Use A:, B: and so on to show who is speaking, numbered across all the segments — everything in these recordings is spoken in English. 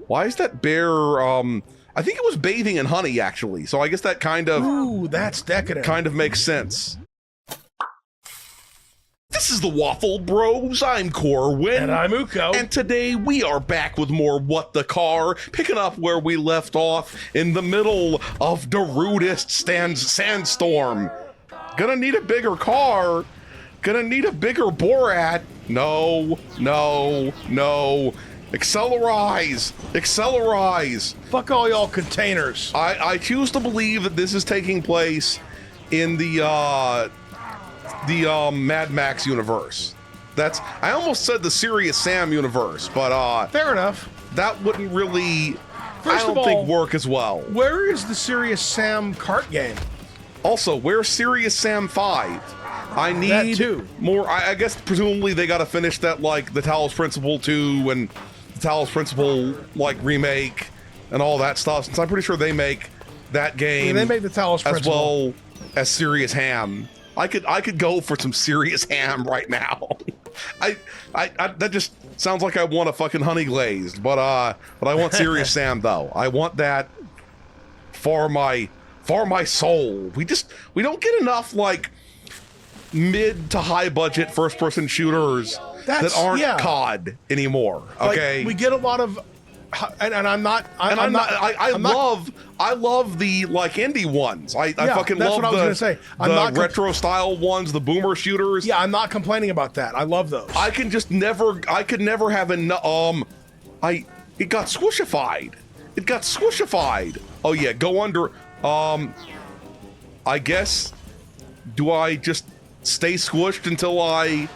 A: Why is that bear, I think it was bathing in honey, actually. So I guess that kind of...
B: Ooh, that's decadent.
A: Kind of makes sense. This is the Waffle Bros. I'm Corwin.
B: And I'm Uko.
A: And today we are back with more What the Car, picking up where we left off in the middle of the rudest sandstorm. Gonna need a bigger car. Gonna need a bigger Borat. No. Accelerize!
B: Fuck all y'all containers.
A: I choose to believe that this is taking place in the Mad Max universe. I almost said the Serious Sam universe, but
B: fair enough.
A: That wouldn't really,
B: First
A: I don't think, work as well.
B: Where is the Serious Sam kart game? Also,
A: where's Serious Sam 5? I need
B: that too.
A: More. I guess presumably they got to finish that, like the Talos Principle 2 and the Talos Principle like remake and all that stuff. Since I'm pretty sure they make that game.
B: Yeah, they make the Talos Principle
A: as well as Serious Ham. I could go for some Serious Ham right now. I that just sounds like I want a fucking honey glazed, but I want Serious Sam though. I want that for my soul. We don't get enough like mid to high budget first person shooters that aren't COD anymore. Okay,
B: like, we get a lot of, and I
A: love the like indie ones. I fucking
B: that's
A: love
B: what I was gonna say.
A: The retro style ones, the boomer shooters.
B: Yeah, I'm not complaining about that. I love those.
A: I could never have enough. It got squishified. Oh yeah, go under. I guess. Do I just stay squished until I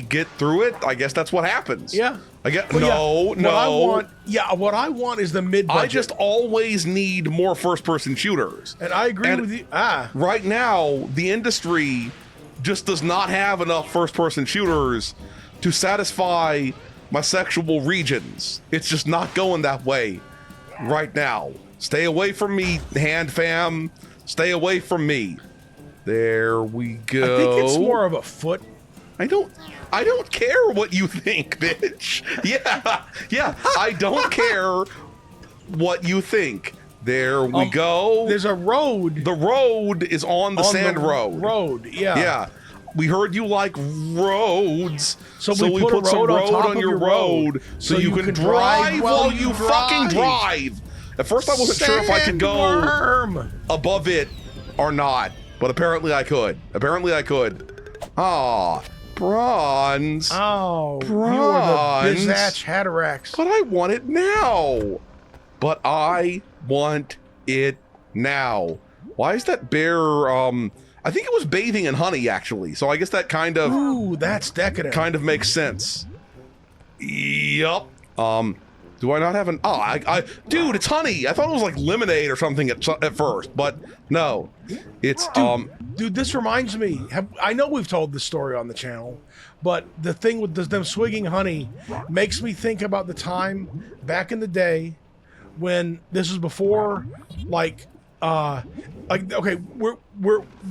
A: get through it? I guess that's what happens.
B: Yeah.
A: I get
B: no. What I want is the mid-budget.
A: I just always need more first-person shooters.
B: And I agree with you.
A: Right now, the industry just does not have enough first-person shooters to satisfy my sexual regions. It's just not going that way right now. Stay away from me, hand fam. Stay away from me. There we go.
B: I think it's more of a foot.
A: I don't care what you think, bitch. Yeah. I don't care what you think. There we go.
B: There's a road.
A: The road is on the sand road.
B: Yeah.
A: Yeah. We heard you like roads,
B: so we put some road on your road
A: so you can drive while you fucking drive. At first, I wasn't sure if I could go above it or not, but apparently I could. Ah, bronze.
B: Oh,
A: bronze.
B: You are the Bizatch Hatterax.
A: But I want it now. Why is that bear, I think it was bathing in honey, actually. So I guess that kind of...
B: Ooh, that's decadent.
A: Kind of makes sense. Yup. Do I not have an... Oh, dude, it's honey. I thought it was like lemonade or something at first, but no. It's,
B: Dude, this reminds me. I know we've told this story on the channel, but the thing with them swigging honey makes me think about the time back in the day when this was before, okay,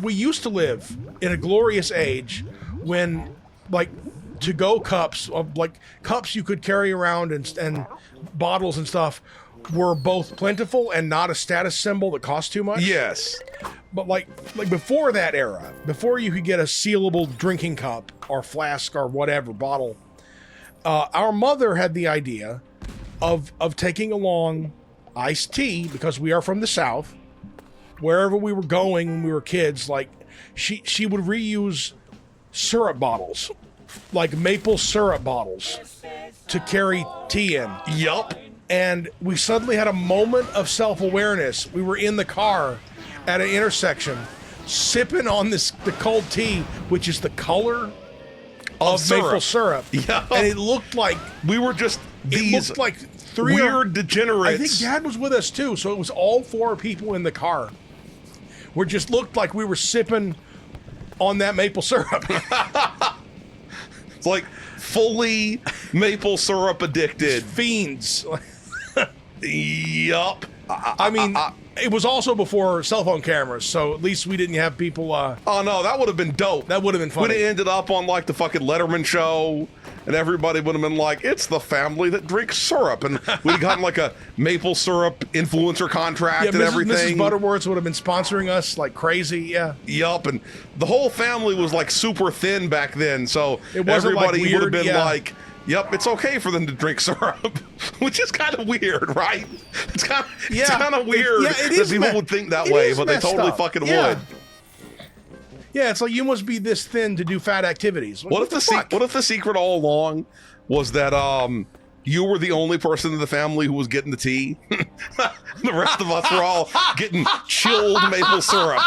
B: we used to live in a glorious age when, like, to-go cups, cups you could carry around and bottles and stuff were both plentiful and not a status symbol that cost too much.
A: Yes.
B: But like before that era, before you could get a sealable drinking cup or flask or whatever bottle, our mother had the idea of taking along iced tea, because we are from the South. Wherever we were going when we were kids, like she would reuse syrup bottles, like maple syrup bottles, to carry tea in.
A: Yup.
B: And we suddenly had a moment of self-awareness. We were in the car at an intersection, sipping on the cold tea, which is the color of maple syrup.
A: Yeah.
B: And it looked like
A: we were just these
B: it looked like
A: weird degenerates.
B: I think Dad was with us too, so it was all four people in the car. We just looked like we were sipping on that maple syrup.
A: It's like fully maple syrup addicted
B: fiends.
A: Yup.
B: I mean, it was also before cell phone cameras, so at least we didn't have people.
A: Oh no, that would have been dope.
B: That would have been funny.
A: We'd have ended up on like the fucking Letterman show, and everybody would have been like, "It's the family that drinks syrup," and we'd have gotten like a maple syrup influencer contract and everything.
B: Mrs. Butterworth's would have been sponsoring us like crazy. Yeah.
A: Yup, and the whole family was like super thin back then, so
B: It wasn't, like,
A: everybody would have
B: weird,
A: been
B: yeah.
A: like, "Yep, it's okay for them to drink syrup," which is kind of weird, right? It's kind of weird that people would think that way, but they totally fucking would.
B: Yeah, it's like you must be this thin to do fat activities.
A: What if the secret all along was that you were the only person in the family who was getting the tea? The rest of us were all getting chilled maple syrup.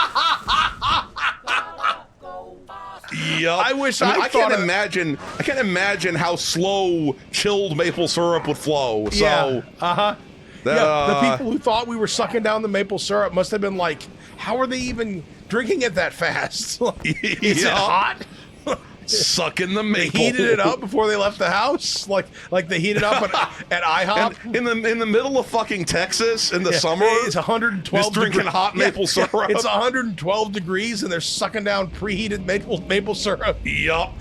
A: Yup. I can't imagine how slow chilled maple syrup would flow. So
B: the people who thought we were sucking down the maple syrup must have been like, how are they even drinking it that fast? Is it hot?
A: Sucking the maple.
B: They heated it up before they left the house, like they heated up at IHOP.
A: And in the middle of fucking Texas in the summer,
B: it's 112.
A: Just drinking hot maple syrup.
B: It's 112 degrees, and they're sucking down preheated maple syrup.
A: Yup.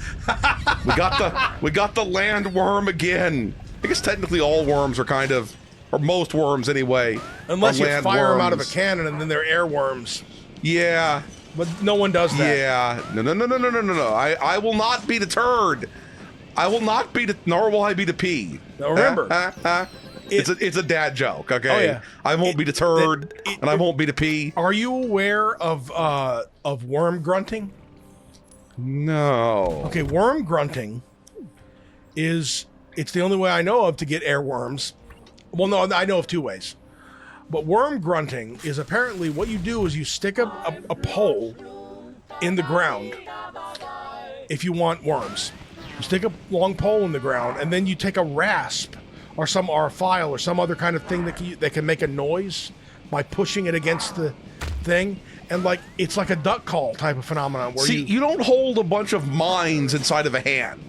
A: we got the land worm again. I guess technically all worms are kind of, or most worms anyway,
B: unless you fire them out of a
A: worms.
B: cannon, and then they're air worms.
A: Yeah.
B: But no one does that.
A: Yeah. No. I will not be deterred. I will not be, nor will I be to pee.
B: Now remember,
A: it's a dad joke, okay?
B: Oh, yeah.
A: I won't be deterred, and I won't be to pee.
B: Are you aware of worm grunting?
A: No.
B: Okay, worm grunting it's the only way I know of to get airworms. Well, no, I know of two ways. But worm grunting is apparently what you do is you stick a pole in the ground if you want worms. You stick a long pole in the ground, and then you take a rasp or a file or some other kind of thing that can make a noise by pushing it against the thing, and like it's like a duck call type of phenomenon. Where
A: you don't hold a bunch of mines inside of a hand,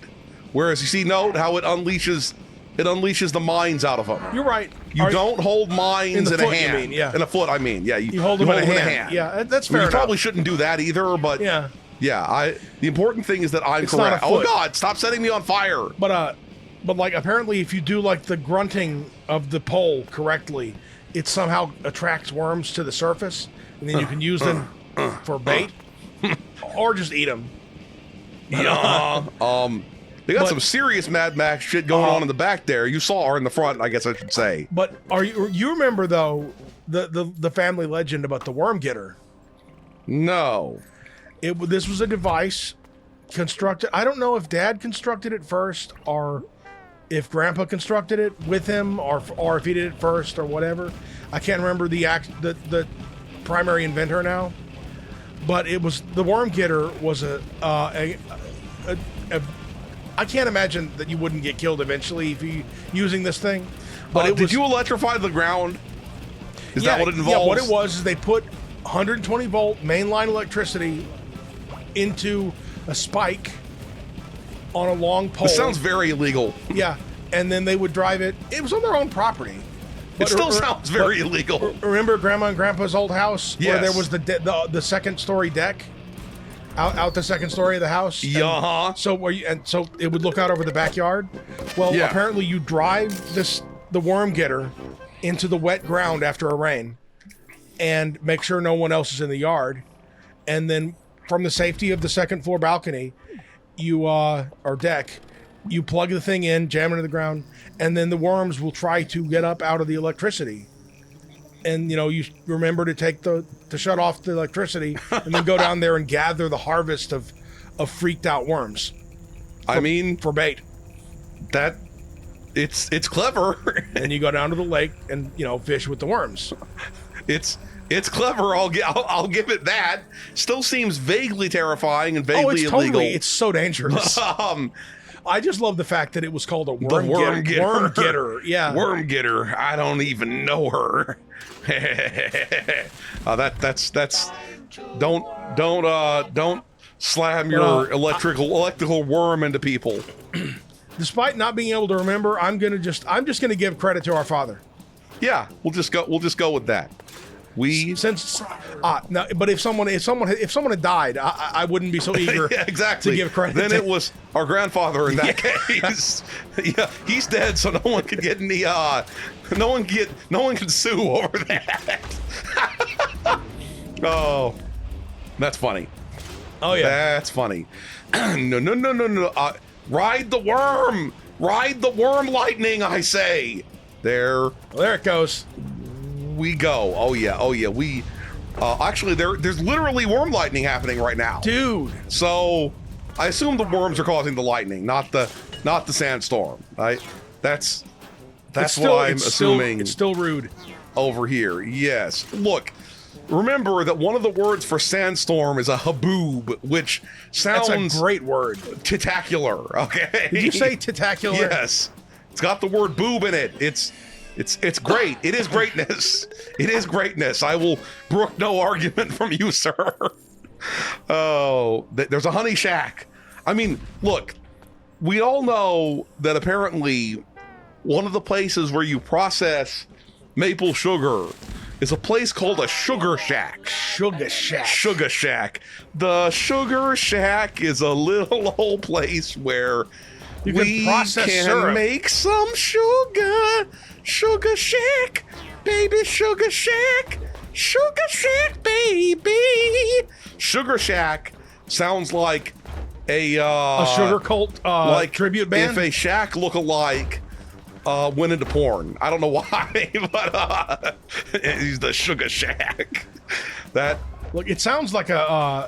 A: whereas note how it unleashes the mines out of them.
B: You're right.
A: You don't hold mines in a hand.
B: You mean, yeah.
A: In a foot, I mean. Yeah, you
B: hold them in a hand. Yeah, that's fair enough.
A: You probably shouldn't do that either, but
B: yeah.
A: The important thing is that I'm
B: It's not
A: correct.
B: a foot.
A: Oh God, stop setting me on fire.
B: But like apparently if you do like the grunting of the pole correctly, it somehow attracts worms to the surface, and then you can use them for bait or just eat them.
A: Yeah. They got some serious Mad Max shit going on in the back there. You saw, or in the front, I guess I should say.
B: But you remember though the family legend about the worm getter?
A: No.
B: This was a device constructed. I don't know if Dad constructed it first, or if Grandpa constructed it with him, or if he did it first, or whatever. I can't remember the primary inventor now. But it was the worm getter was a I can't imagine that you wouldn't get killed eventually if you using this thing. But
A: did you electrify the ground? Is that what it involves?
B: Yeah, what it was is they put 120 volt mainline electricity into a spike on a long pole.
A: This sounds very illegal.
B: Yeah, and then they would drive it. It was on their own property.
A: It still sounds very illegal.
B: Remember Grandma and Grandpa's old house where
A: Yes.
B: there was the second story deck? Out the second story of the house.
A: Yeah.
B: So it would look out over the backyard. Well, apparently you drive the worm getter into the wet ground after a rain, and make sure no one else is in the yard, and then from the safety of the second floor balcony, or deck, you plug the thing in, jam it into the ground, and then the worms will try to get up out of the electricity. And you remember to shut off the electricity, and then go down there and gather the harvest of freaked out worms. For bait.
A: That it's clever.
B: And you go down to the lake and fish with the worms.
A: It's clever. I'll give it that. Still seems vaguely terrifying and vaguely illegal.
B: It's so dangerous. I just love the fact that it was called a
A: worm getter.
B: Worm getter. Yeah.
A: Worm getter. I don't even know her. That's don't slam your electrical worm into people.
B: Despite not being able to remember, I'm just gonna give credit to our father.
A: Yeah, we'll just go with that. We
B: Since no, but if someone had died, I wouldn't be so eager
A: yeah, exactly
B: to give credit.
A: Then
B: to,
A: it was our grandfather in that case. Yeah, he's dead, so no one can get any. No one can sue over that. Oh, that's funny.
B: Oh yeah,
A: That's funny. No. Ride the worm. Ride the worm lightning, I say.
B: well, there it goes.
A: We go. Oh yeah. We actually there's literally worm lightning happening right now.
B: Dude.
A: So I assume the worms are causing the lightning, not the sandstorm. Right? That's what I'm assuming.
B: It's still rude.
A: Over here. Yes. Look, remember that one of the words for sandstorm is a haboob, which sounds
B: That's a great word.
A: titacular. Okay.
B: Did you say titacular?
A: Yes. It's got the word boob in it. It's great. It is greatness. It is greatness. I will brook no argument from you, sir. Oh, there's a honey shack. I mean, look, we all know that apparently one of the places where you process maple sugar is a place called a sugar shack.
B: Sugar shack.
A: Sugar shack. The sugar shack is a little old place where
B: You can process syrup.
A: make some sugar. Sugar shack, baby, sugar shack. Sugar shack, baby. Sugar shack sounds like a
B: sugar cult
A: like
B: tribute band.
A: If a shack look-alike went into porn. I don't know why, but he's the Sugar Shack.
B: Look, it sounds like a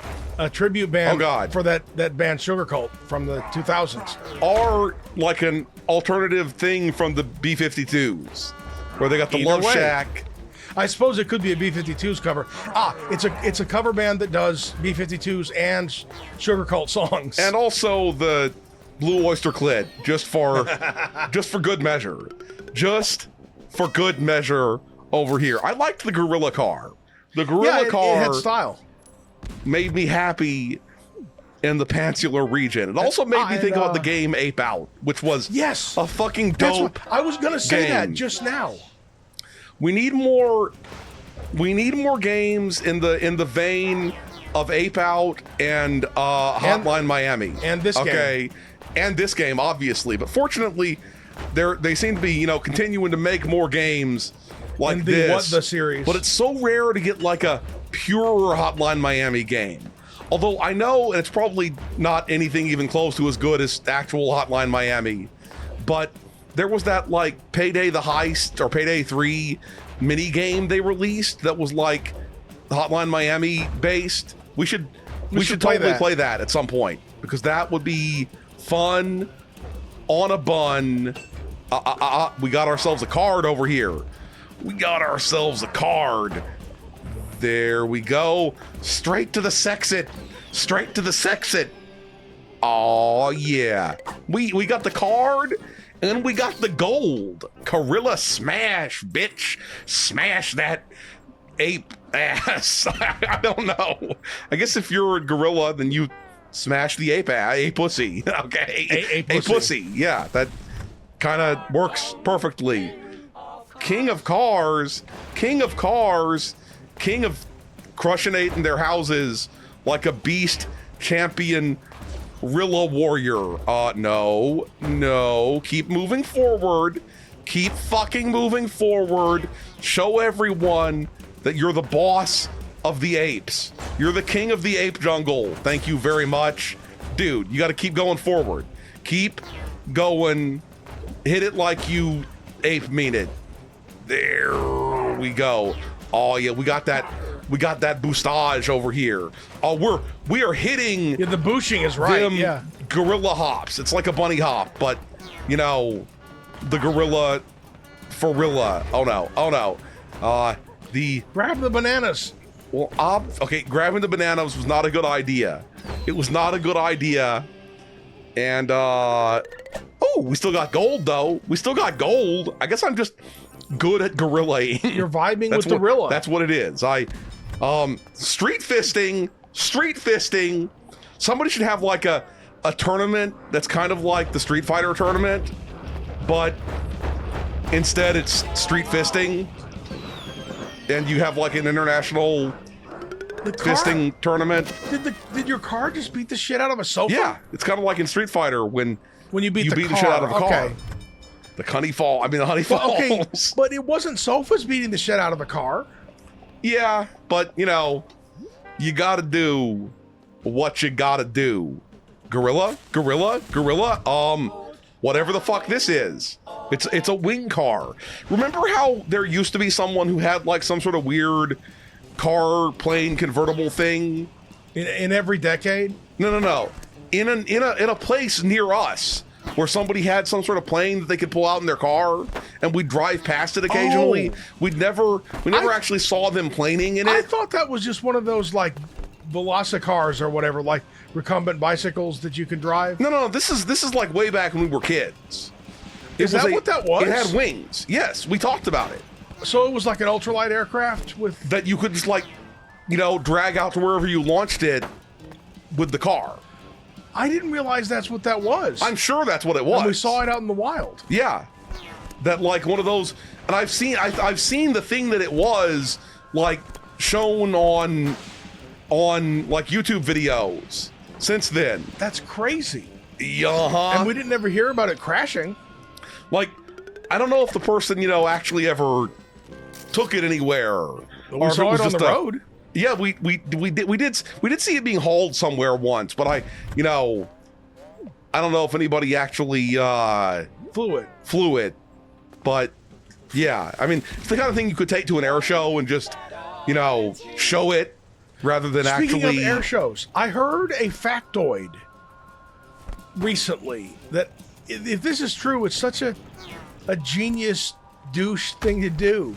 B: tribute band.
A: Oh, God.
B: For that band Sugar Cult from the 2000s.
A: Or like an alternative thing from the B-52s, where they got the
B: Either
A: Love
B: way.
A: Shack.
B: I suppose it could be a B-52s cover. It's a cover band that does B-52s and Sugar Cult songs.
A: And also the Blue Oyster Clit, just for good measure. Just for good measure over here. I liked the Gorilla car. The Gorilla car
B: it had style.
A: made me happy in the Peninsular region. It also made me think about the game Ape Out, which was a fucking dope.
B: I was gonna say
A: game.
B: that just now.
A: We need more games in the vein of Ape Out and Hotline Miami.
B: And this game.
A: And this game, obviously. But fortunately, they seem to be, continuing to make more games like
B: in
A: this.
B: The series.
A: But it's so rare to get like a pure Hotline Miami game. Although I know it's probably not anything even close to as good as actual Hotline Miami. But there was that like Payday the Heist or Payday 3 mini game they released that was like Hotline Miami based. We should totally play that at some point, because that would be fun on a bun. We got ourselves a card over here. We got ourselves a card. There we go. Straight to the sexit. Straight to the sexit. Oh yeah. We got the card and we got the gold. Gorilla smash, bitch. Smash that ape ass. I don't know. I guess if you're a gorilla, then you smash the ape pussy. Okay.
B: A
A: pussy. Yeah, that kind of works perfectly. King of cars, king of crushinating their houses like a beast champion Rilla warrior. No. Keep moving forward. Keep fucking moving forward. Show everyone that you're the boss of the apes. You're the king of the ape jungle. Thank you very much. Dude, you got to keep going forward. Keep going. Hit it like you ape mean it. There we go. Oh yeah, we got that boostage over here. Oh, we are hitting.
B: Yeah, the booshing is right.
A: Them gorilla hops. It's like a bunny hop, but the gorilla forilla. Oh no.
B: Grab the bananas.
A: Well, okay, grabbing the bananas was not a good idea. It was not a good idea. And we still got gold though. We still got gold. I guess I'm just good at gorillaing.
B: You're vibing with the Rilla.
A: That's what it is. Street fisting. Somebody should have like a tournament that's kind of like the Street Fighter tournament, but Instead, it's street fisting, and you have like an international fisting tournament.
B: Did your car just beat the shit out of a sofa?
A: Yeah, it's kind of like in Street Fighter when
B: you beat the
A: shit out of a car.
B: Okay.
A: The honey falls.
B: Okay, but it wasn't sofas beating the shit out of the car.
A: Yeah, but you know, you gotta do what you gotta do. Gorilla, whatever the fuck this is. It's a wing car. Remember how there used to be someone who had like some sort of weird car plane convertible thing?
B: In every decade?
A: No. In a place near us where somebody had some sort of plane that they could pull out in their car, and we'd drive past it occasionally.
B: Oh.
A: We never actually saw them planing in it.
B: I thought that was just one of those like Velocicars or whatever, like recumbent bicycles that you can drive.
A: No. This is like way back when we were kids.
B: Is that what that was?
A: It had wings. Yes, we talked about it.
B: So it was like an ultralight aircraft with
A: That you could just like, you know, drag out to wherever you launched it with the car.
B: I didn't realize that's what that was.
A: I'm sure that's what it was.
B: And we saw it out in the wild.
A: Yeah, that like one of those. And I've seen the thing that it was like shown on like YouTube videos since then.
B: That's crazy.
A: Yeah.
B: And we didn't ever hear about it crashing.
A: Like, I don't know if the person, you know, actually ever took it anywhere.
B: We saw it on the road.
A: Yeah, we did see it being hauled somewhere once, but I don't know if anybody actually flew it. But yeah, I mean, it's the kind of thing you could take to an air show and just, you know, show it rather than
B: Speaking
A: actually.
B: of air shows, I heard a factoid recently that if this is true, it's such a genius douche thing to do.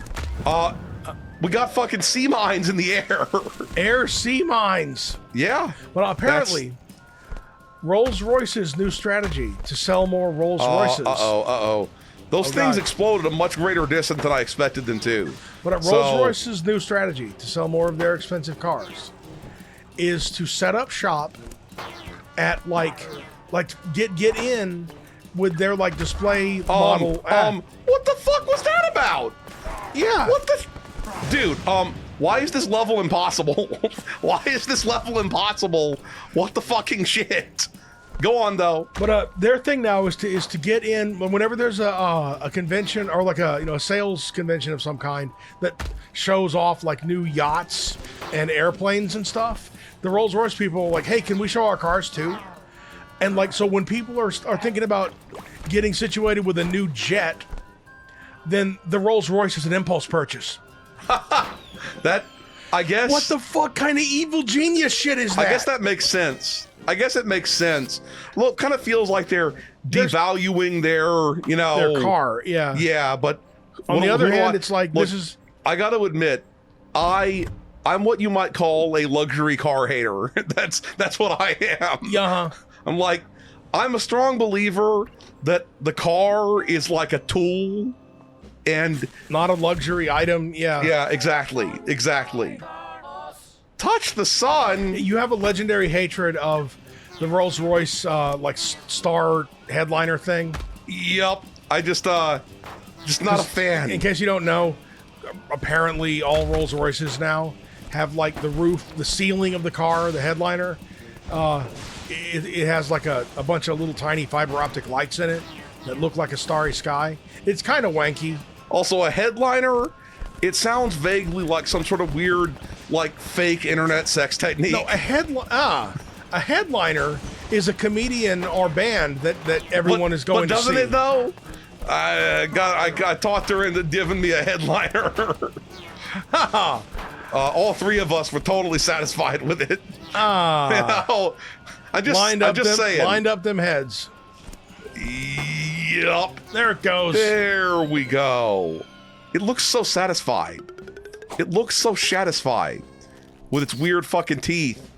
A: We got fucking sea mines in the air.
B: Air sea mines.
A: Yeah.
B: Well, apparently, Rolls-Royce's new strategy to sell more Rolls-Royces.
A: Those things exploded at a much greater distance than I expected them to.
B: But Rolls-Royce's new strategy to sell more of their expensive cars is to set up shop at like get in with their like display model.
A: What the fuck was that about?
B: Yeah.
A: What the dude, why is this level impossible? Why is this level impossible? What the fucking shit? Go on though.
B: But their thing now is to get in whenever there's a convention or like a sales convention of some kind that shows off like new yachts and airplanes and stuff. The Rolls-Royce people are like, hey, can we show our cars too? And like, so when people are thinking about getting situated with a new jet, then the Rolls-Royce is an impulse purchase.
A: That, I guess.
B: What the fuck kind of evil genius shit is that?
A: I guess that makes sense. I guess it makes sense. Well, it kind of feels like they're devaluing their, you know,
B: their car. Yeah.
A: Yeah, but
B: on the other hand, it's like this is.
A: I got to admit, I'm what you might call a luxury car hater. That's what I am.
B: Yeah.
A: I'm like, I'm a strong believer that the car is like a tool. And
B: not a luxury item.
A: Yeah, exactly. Touch the sun.
B: You have a legendary hatred of the Rolls-Royce like star headliner thing.
A: Yep. I just not a fan.
B: In case you don't know, apparently all Rolls-Royces now have like the roof, the ceiling of the car, the headliner. It has like a bunch of little tiny fiber optic lights in it that look like a starry sky. It's kind of wanky.
A: Also, a headliner, it sounds vaguely like some sort of weird, like, fake internet sex technique.
B: No, a headliner is a comedian or band that everyone is going to see.
A: But doesn't it, though? I talked her into giving me a headliner. All three of us were totally satisfied with it. You know, I'm just saying.
B: Lined up them heads.
A: Yup.
B: There it goes.
A: There we go. It looks so satisfied. It looks so satisfied with its weird fucking teeth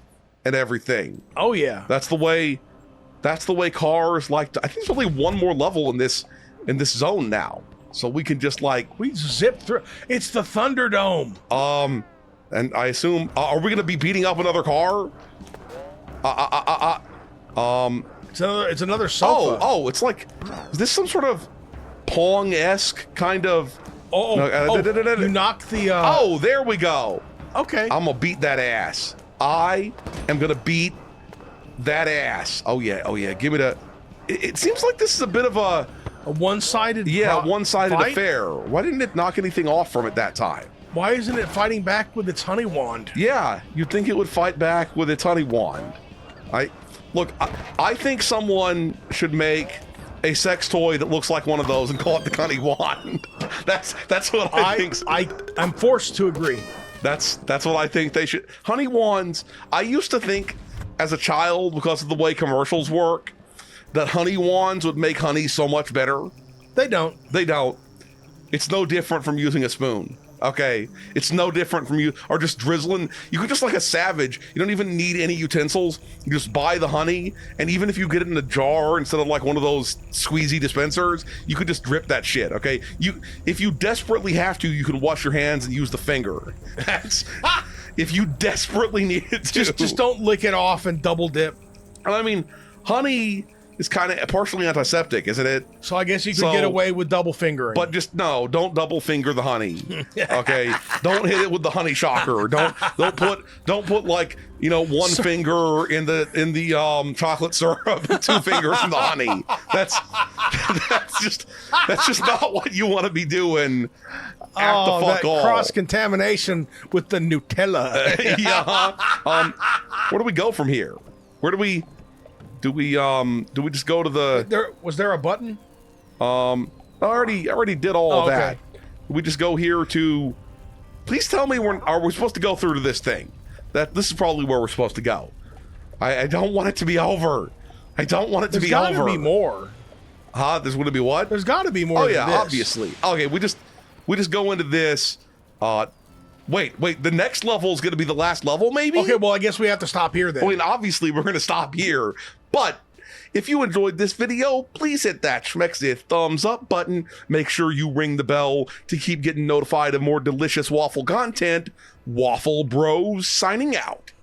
A: and everything.
B: Oh yeah.
A: That's the way cars like to, I think there's only one more level in this zone now. So we can just like
B: we zip through. It's the Thunderdome.
A: And I assume are we going to be beating up another car?
B: It's another sofa.
A: Oh, it's like, is this some sort of Pong-esque kind of.
B: You knock the.
A: Oh, there we go.
B: Okay.
A: I'm gonna beat that ass. I am gonna beat that ass. Oh yeah. Give me the. It seems like this is a bit of a
B: one-sided.
A: one-sided
B: fight?
A: affair. Why didn't it knock anything off from it that time?
B: Why isn't it fighting back with its honey wand?
A: Yeah, you'd think it would fight back with its honey wand. I think someone should make a sex toy that looks like one of those and call it the honey wand. That's what I think.
B: I'm forced to agree.
A: That's what I think they should. Honey wands. I used to think as a child, because of the way commercials work, that honey wands would make honey so much better.
B: They don't.
A: They don't. It's no different from using a spoon. Okay, it's no different from you or just drizzling. You could just like a savage. You don't even need any utensils. You just buy the honey, and even if you get it in a jar instead of like one of those squeezy dispensers, you could just drip that shit. Okay, if you desperately have to, you can wash your hands and use the finger. That's if you desperately need it to.
B: Just don't lick it off and double dip.
A: And I mean, honey is kind of partially antiseptic, isn't it?
B: So I guess you could get away with double fingering.
A: But just don't double finger the honey. Okay, don't hit it with the honey shocker. Don't put like one finger in the chocolate syrup and two fingers in the honey. That's just not what you want to be doing. Act the fuck off.
B: Cross contamination with the Nutella.
A: Yeah. Where do we go from here? Where do we? Do we just go to the?
B: Was there a button?
A: I already did all of that. We just go here to. Please tell me are we supposed to go through to this thing? This is probably where we're supposed to go. I don't want it to be over. I don't want it to be over.
B: There's got to be more.
A: Huh? There's going to be what?
B: There's got to be more.
A: Oh yeah,
B: than this.
A: obviously. Okay, we just go into this. Wait. The next level is going to be the last level, maybe?
B: Okay, well, I guess we have to stop here then.
A: I mean, obviously, we're going to stop here. But if you enjoyed this video, please hit that schmexy thumbs up button. Make sure you ring the bell to keep getting notified of more delicious Waffle content. Waffle Bros signing out.